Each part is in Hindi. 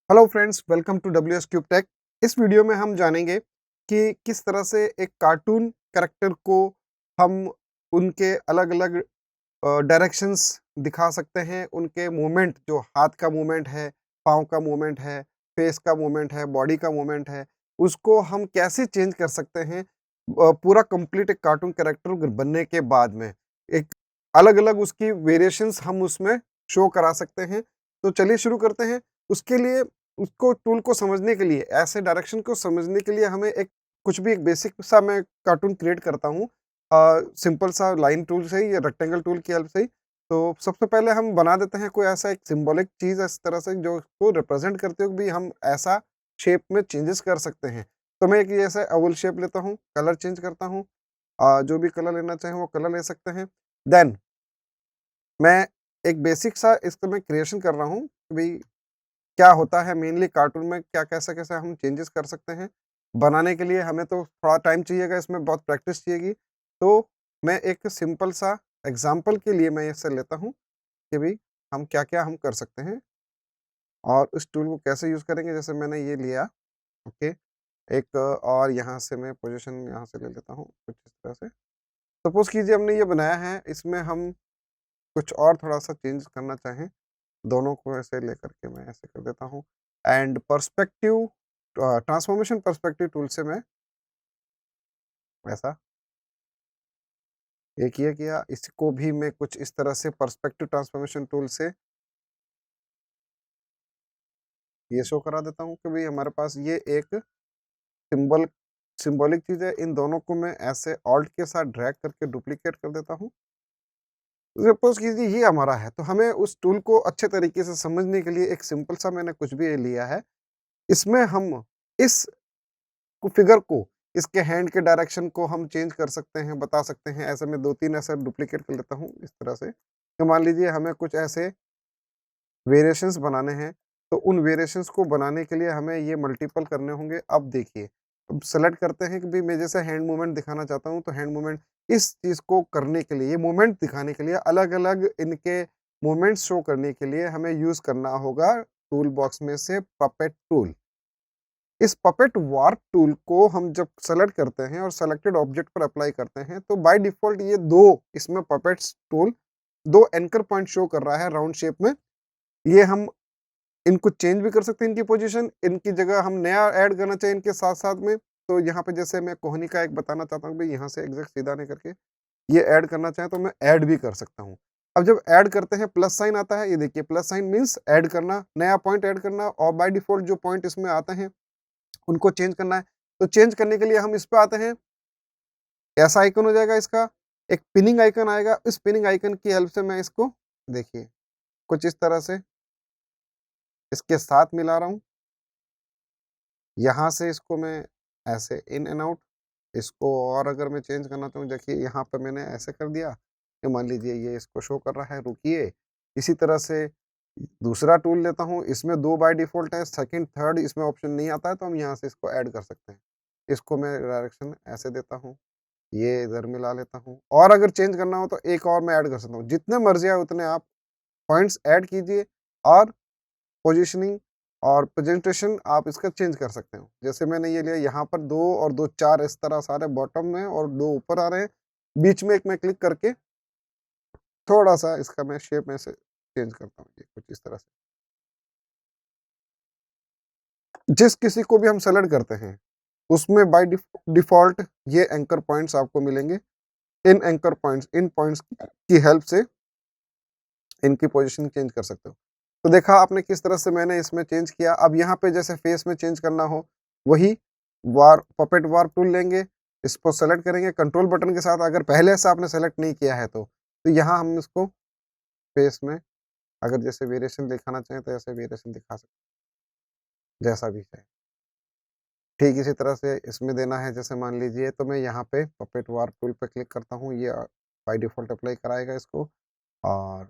Hello friends, welcome to W S cube tech. इस वीडियो में हम जानेंगे कि किस तरह से एक कार्टून कैरेक्टर को हम उनके अलग-अलग डायरेक्शंस दिखा सकते हैं। उनके मूवमेंट, जो हाथ का मूवमेंट है, पाँव का मूवमेंट है, फेस का मूवमेंट है, बॉडी का मूवमेंट है, उसको हम कैसे चेंज कर सकते हैं पूरा कंप्लीट एक कार्टून कैरेक्टर बनने के बाद में। एक अलग-अलग उसकी वेरिएशंस हम उसमें शो करा सकते हैं। तो चलिए शुरू करते हैं। उसके लिए उसको टूल को समझने के लिए, ऐसे डायरेक्शन को समझने के लिए हमें एक कुछ भी एक बेसिक सा मैं कार्टून क्रिएट करता हूँ सिंपल सा लाइन टूल से ही या रेक्टेंगल टूल की हेल्प से ही। तो सबसे पहले हम बना देते हैं कोई ऐसा एक सिंबॉलिक चीज़ इस तरह से जो उसको रिप्रेजेंट करते हो कि भी हम ऐसा शेप में चेंजेस कर सकते हैं। तो मैं एक ये ऐसा ओवल शेप लेता हूँ, कलर चेंज करता हूँ। जो भी कलर लेना चाहें वो कलर ले सकते हैं। देन मैं एक बेसिक सा इसको मैं क्रिएशन कर रहा हूँ कि भई क्या होता है मेनली कार्टून में, क्या कैसे-कैसे हम चेंजेस कर सकते हैं। बनाने के लिए हमें तो थोड़ा टाइम चाहिएगा, इसमें बहुत प्रैक्टिस चाहिएगी। तो मैं एक सिंपल सा एग्ज़ाम्पल के लिए मैं इसे लेता हूँ कि भई हम क्या-क्या हम कर सकते हैं और उस टूल को कैसे यूज़ करेंगे। जैसे मैंने ये लिया, ओके, एक और यहाँ से मैं पोज़ीशन यहाँ से ले लेता हूँ कुछ इस तरह से। सपोज़ कीजिए हमने ये बनाया है, इसमें हम कुछ और थोड़ा-सा चेंज करना चाहें, दोनों को ऐसे लेकर के मैं ऐसे कर देता हूँ and perspective transformation perspective tool से मैं ऐसा एक ये किया, इसको भी मैं कुछ इस तरह से पर्सपेक्टिव ट्रांसफॉर्मेशन टूल से ये शो करा देता हूँ कि भाई हमारे पास ये एक सिंबॉलिक चीज़ है। इन दोनों को मैं ऐसे ऑल्ट के साथ ड्रैग करके डुप्लीकेट कर देता हूँ। सपोज कीजिए ये हमारा है, तो हमें उस टूल को अच्छे तरीके से समझने के लिए एक सिंपल सा मैंने कुछ भी लिया है। इसमें हम इस फिगर को, इसके हैंड के डायरेक्शन को हम चेंज कर सकते हैं, बता सकते हैं। ऐसे में 2-3 ऐसे डुप्लीकेट कर लेता हूँ इस तरह से। तो मान लीजिए हमें कुछ ऐसे वेरिएशंस बनाने हैं, तो उन वेरिएशंस को बनाने के लिए हमें ये मल्टीपल करने होंगे। अब देखिए, अब सेलेक्ट करते हैं कि भई मैं जैसे हैंड मूवमेंट दिखाना चाहता हूँ, तो हैंड मूवमेंट इस चीज़ को करने के लिए, ये मूवमेंट दिखाने के लिए अलग-अलग इनके मूवमेंट्स शो करने के लिए हमें यूज़ करना होगा टूल बॉक्स में से पपेट टूल। इस पपेट वार्प टूल को हम जब सेलेक्ट करते हैं और सेलेक्टेड ऑब्जेक्ट पर अप्लाई करते हैं, तो बाय डिफ़ॉल्ट ये 2 इसमें puppets tool 2 anchor point show कर रहा है राउंड शेप में। ये हम इनको चेंज भी कर सकते हैं इनकी पोज़ीशन, इनकी जगह हम नया ऐड करना चाहें इनके साथ-साथ में, तो यहाँ पे जैसे मैं कोहनी का एक बताना चाहता हूँ भई यहाँ से एग्ज़ैक्ट सीधा नहीं करके ये ऐड करना चाहें तो मैं ऐड भी कर सकता हूँ। अब जब ऐड करते हैं प्लस साइन आता है, ये देखिए प्लस साइन मीन्स ऐड करना, नया पॉइंट ऐड करना और बाय डिफ़ॉल्ट जो पॉइंट इसमें आते हैं उनको चेंज करना है। तो चेंज करने के लिए हम इस पे आते हैं, ऐसा आइकन हो जाएगा इसका, एक पिनिंग आइकन आएगा, इस पिनिंग आइकन की हेल्प से मैं इसको देखिए, कुछ इस तरह से इसके साथ मिला रहा हूँ। यहाँ से इसको मैं ऐसे इन एंड आउट, इसको और अगर मैं चेंज करना चाहूँ, देखिए यहाँ पे मैंने ऐसे कर दिया, कि मान लीजिए ये इसको शो कर रहा है, रुकिए। इसी तरह से दूसरा टूल लेता हूँ, इसमें 2 बाय डिफ़ॉल्ट है, सेकंड, थर्ड इसमें ऑप्शन नहीं आता है, तो हम यहाँ से इसको ऐड कर सकते हैं। इसको मैं डायरेक्शन ऐसे देता हूँ, ये इधर मिला लेता हूँ और अगर चेंज करना हो तो एक और मैं ऐड कर सकता हूँ। जितने मर्ज़ी आए उतने आप पॉइंट्स ऐड कीजिए और पोज़ीशनिंग और प्रेज़ेंटेशन आप इसका चेंज कर सकते हो। जैसे मैंने ये लिया, यहाँ पर 2 और 2 4 इस तरह सारे बॉटम में और 2 ऊपर आ रहे हैं। बीच में एक मैं क्लिक करके थोड़ा-सा इसका मैं शेप में से चेंज करता हूँ, ये कुछ इस तरह से। जिस किसी को भी हम सेलेक्ट करते हैं, उसमें बाय डिफ़ॉल्ट ये एंकर पॉइंट्स आपको मिलेंगे। इन एंकर पॉइंट्स, इन पॉइंट्स की हेल्प से इनकी पोज़ीशन चेंज कर सकते हो। तो देखा आपने किस तरह से मैंने इसमें चेंज किया। अब यहाँ पे जैसे फेस में चेंज करना हो, वही पपेट वार्प टूल लेंगे, इसको सेलेक्ट करेंगे कंट्रोल बटन के साथ, अगर पहले से आपने सेलेक्ट नहीं किया है तो। तो यहाँ हम इसको फेस में अगर जैसे वेरिएशन दिखाना चाहें तो ऐसे वेरिएशन दिखा सकते हैं, जैसा भी है। ठीक इसी तरह से इसमें देना है, जैसे मान लीजिए तो मैं यहाँ पे पपेट वार्प टूल पे क्लिक करता हूँ, ये बाय डिफ़ॉल्ट अप्लाई कराएगा इसको और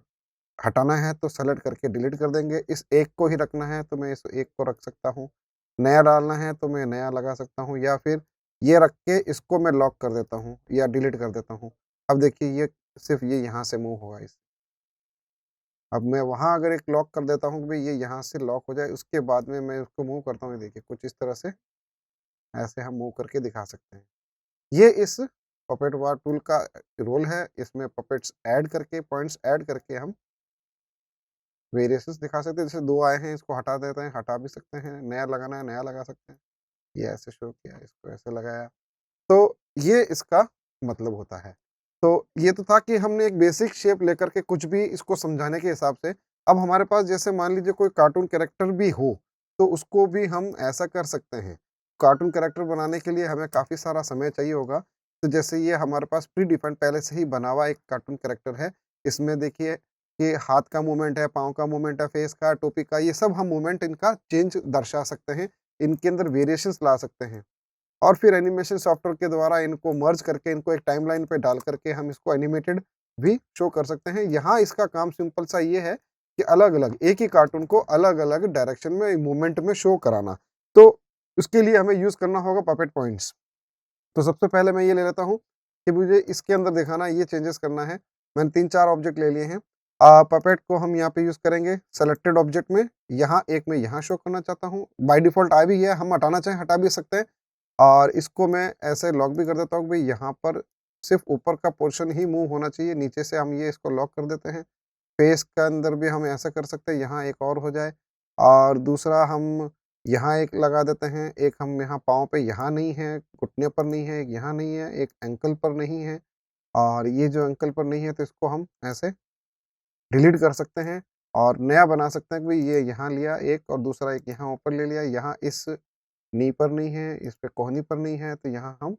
हटाना है तो सेलेक्ट करके डिलीट कर देंगे। इस एक को ही रखना है तो मैं इस एक को रख सकता हूँ। नया डालना है तो मैं नया लगा सकता हूँ या फिर ये रख के इसको मैं लॉक कर देता हूँ या डिलीट कर देता हूँ। अब देखिए ये सिर्फ़ ये यहाँ से मूव होगा इस अब मैं वहाँ अगर एक लॉक कर देता हूँ कि भई ये यहाँ से लॉक हो जाए, उसके बाद में मैं उसको मूव करता हूँ, ये देखिए कुछ इस तरह से ऐसे हम मूव करके दिखा सकते हैं। ये इस पपेट वार टूल का रोल है, इसमें पपेट्स ऐड करके, पॉइंट्स ऐड करके हम वेरिएशंस दिखा सकते हैं। जैसे 2 आए हैं, इसको हटा देते हैं, हटा भी सकते हैं, नया लगाना है, नया लगा सकते हैं। ये ऐसे शो किया, इसको ऐसे लगाया। तो ये इसका मतलब होता है। तो ये तो था कि हमने एक बेसिक शेप लेकर के कुछ भी इसको समझाने के हिसाब से, अब हमारे पास जैसे मान लीजिए कोई कार्टून कैरेक्टर भी हो, तो उसको भी हम ऐसा कर सकते हैं। कार्टून कैरेक्टर बनाने के लिए हमें काफ़ी सारा समय चाहिए होगा। तो जैसे ये हमारे पास प्री डिफाइंड पहले से ही बना हुआ एक कार्टून कैरेक्टर है। इसमें देखिए कि हाथ का मूवमेंट है, पाँव का मूवमेंट है, फेस का, टोपी का, ये सब हम मूवमेंट इनका चेंज दर्शा सकते हैं। इनके अंदर वेरिएशंस ला सकते हैं। और फिर एनिमेशन सॉफ्टवेयर के द्वारा इनको मर्ज करके इनको एक टाइमलाइन पे डाल करके हम इसको एनिमेटेड भी शो कर सकते हैं। यहाँ इसका काम सिंपल सा ये है कि अलग-अलग एक ही कार्टून को अलग-अलग डायरेक्शन में मूवमेंट में शो कराना। तो उसके लिए हमें यूज़ करना होगा पपेट पॉइंट्स। तो सबसे पहले मैं ये ले लेता हूँ कि मुझे इसके अंदर दिखाना है, ये चेंजेस करना है। मैंने 3-4 ऑब्जेक्ट ले लिए हैं। पपेट को हम यहाँ पे यूज़ करेंगे सेलेक्टेड ऑब्जेक्ट में। यहाँ एक मैं यहाँ शो करना चाहता हूँ। बाय डिफ़ॉल्ट आ भी गया है, हम हटाना चाहें हटा भी सकते हैं। और इसको मैं ऐसे लॉक भी कर देता हूँ कि भई यहाँ पर सिर्फ़ ऊपर का पोर्शन ही मूव होना चाहिए, नीचे से हम ये इसको लॉक कर देते हैं। फेस के अंदर भी हम ऐसा कर सकते हैं, यहाँ एक और हो जाए और दूसरा हम यहाँ एक लगा देते हैं, एक हम यहाँ पाँव पे यहाँ नहीं है, घुटने पर नहीं है, एक यहाँ नहीं है, एक एंकल पर नहीं है और ये जो एंकल पर नहीं है तो इसको हम ऐसे डिलीट कर सकते हैं और नया बना सकते हैं कि भई ये यहाँ लिया एक और दूसरा एक यहाँ ऊपर ले लिया, यहाँ इस नी पर नहीं है, इस पे कोहनी पर नहीं है, तो यहाँ हम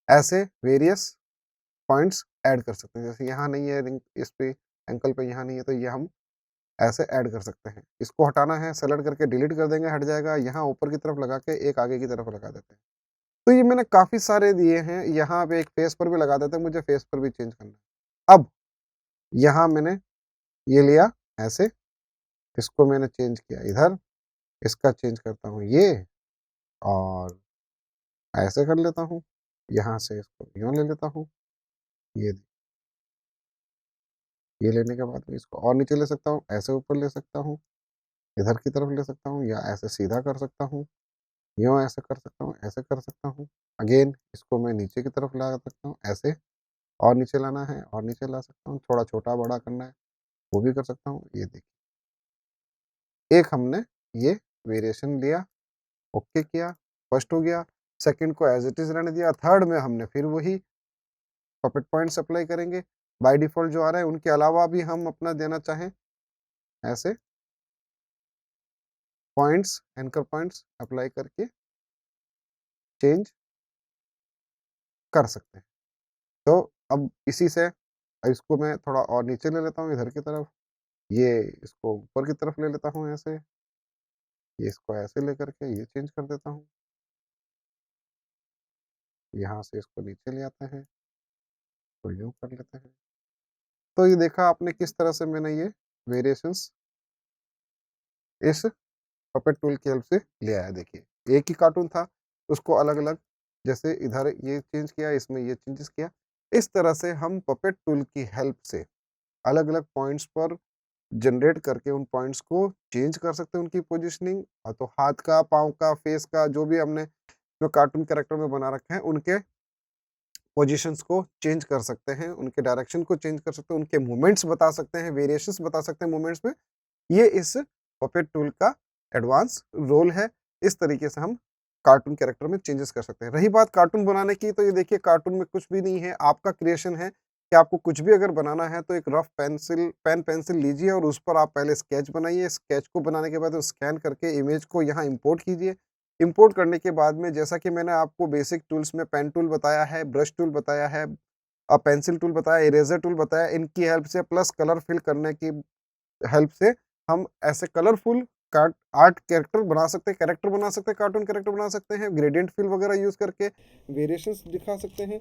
ऐसे वेरियस पॉइंट्स ऐड कर सकते हैं। जैसे यहाँ नहीं है रिंग इस पे एंकल पे यहाँ नहीं है, तो ये हम ऐसे ऐड कर सकते हैं। इसको हटाना है, सेलेक्ट करके डिलीट कर देंगे, हट जाएगा। यहाँ ऊपर की तरफ लगा के एक आगे की तरफ लगा देते हैं। तो ये मैंने काफ़ी सारे दिए हैं, यहाँ पे एक फेस पर भी लगा देते हैं, मुझे फेस पर भी चेंज करना है। अब यहाँ मैंने ये लिया ऐसे, इसको मैंने चेंज किया इधर, इसका चेंज करता हूँ ये और ऐसे कर लेता हूँ। यहाँ से इसको यूँ ले लेता हूँ, ये ये लेने के बाद में इसको और नीचे ले सकता हूँ, ऐसे ऊपर ले सकता हूँ, इधर की तरफ ले सकता हूँ या ऐसे सीधा कर सकता हूँ, यूँ ऐसे कर सकता हूँ, ऐसे कर सकता हूँ। अगेन इसको मैं नीचे की तरफ ला सकता हूँ, ऐसे और नीचे लाना है और नीचे ला सकता हूँ, थोड़ा छोटा-बड़ा करना है, वो भी कर सकता हूँ। ये देखिए, एक हमने ये वेरिएशन लिया, ओके किया, फर्स्ट हो गया, सेकंड को एज़ इट इज़ रहने दिया, थर्ड में हमने फिर वही पपेट पॉइंट्स अप्लाई करेंगे। बाय डिफ़ॉल्ट जो आ रहा है उनके अलावा भी हम अपना देना चाहें, ऐसे पॉइंट्स, एंकर पॉइंट्स अप्लाई करके चेंज कर सकते हैं। तो अब इसी से इसको मैं थोड़ा और नीचे ले लेता हूँ इधर की तरफ, ये इसको ऊपर की तरफ ले लेता हूँ ऐसे, ये इसको ऐसे लेकर के ये चेंज कर देता हूँ। यहाँ से इसको नीचे ले आते हैं, तो यूँ कर लेते हैं। तो ये देखा आपने किस तरह से मैंने ये वेरिएशंस इस पपेट टूल की हेल्प से ले आया देखिए। एक ही कार्टून था, उसको अलग-अलग जैसे इधर ये चेंज किया, इसमें ये चेंजेस किया। इस तरह से हम पपेट टूल की हेल्प से अलग-अलग पॉइंट्स पर जनरेट करके उन पॉइंट्स को चेंज कर सकते हैं उनकी पोजीशनिंग तो हाथ का, पाँव का, फेस का जो भी हमने जो कार्टून कैरेक्टर में बना रखे हैं, उनके पोजीशंस को चेंज कर सकते हैं, उनके डायरेक्शन को चेंज कर सकते हैं, उनके मूवमेंट्स बता सकते हैं, वेरिएशंस बता सकते हैं मूवमेंट्स में। ये इस पपेट टूल का एडवांस रोल है। इस तरीके से हम कार्टून कैरेक्टर में चेंजेस कर सकते हैं। रही बात कार्टून बनाने की, तो ये देखिए कार्टून में कुछ भी नहीं है, आपका क्रिएशन है कि आपको कुछ भी अगर बनाना है तो एक रफ पेन पेंसिल लीजिए और उस पर आप पहले स्केच बनाइए। स्केच को बनाने के बाद स्कैन करके इमेज को यहाँ इम्पोर्ट कीजिए। इम्पोर्ट करने के बाद में जैसा कि मैंने आपको बेसिक टूल्स में पेन टूल बताया है, ब्रश टूल बताया है, पेंसिल टूल बताया, इरेज़र टूल बताया, इनकी हेल्प से प्लस कलर फिल करने की हेल्प से हम ऐसे कलरफुल कार्ट आर्ट कैरेक्टर बना सकते हैं, कार्टून कैरेक्टर बना सकते हैं, ग्रेडिएंट फिल वगैरह यूज़ करके वेरिएशंस दिखा सकते हैं।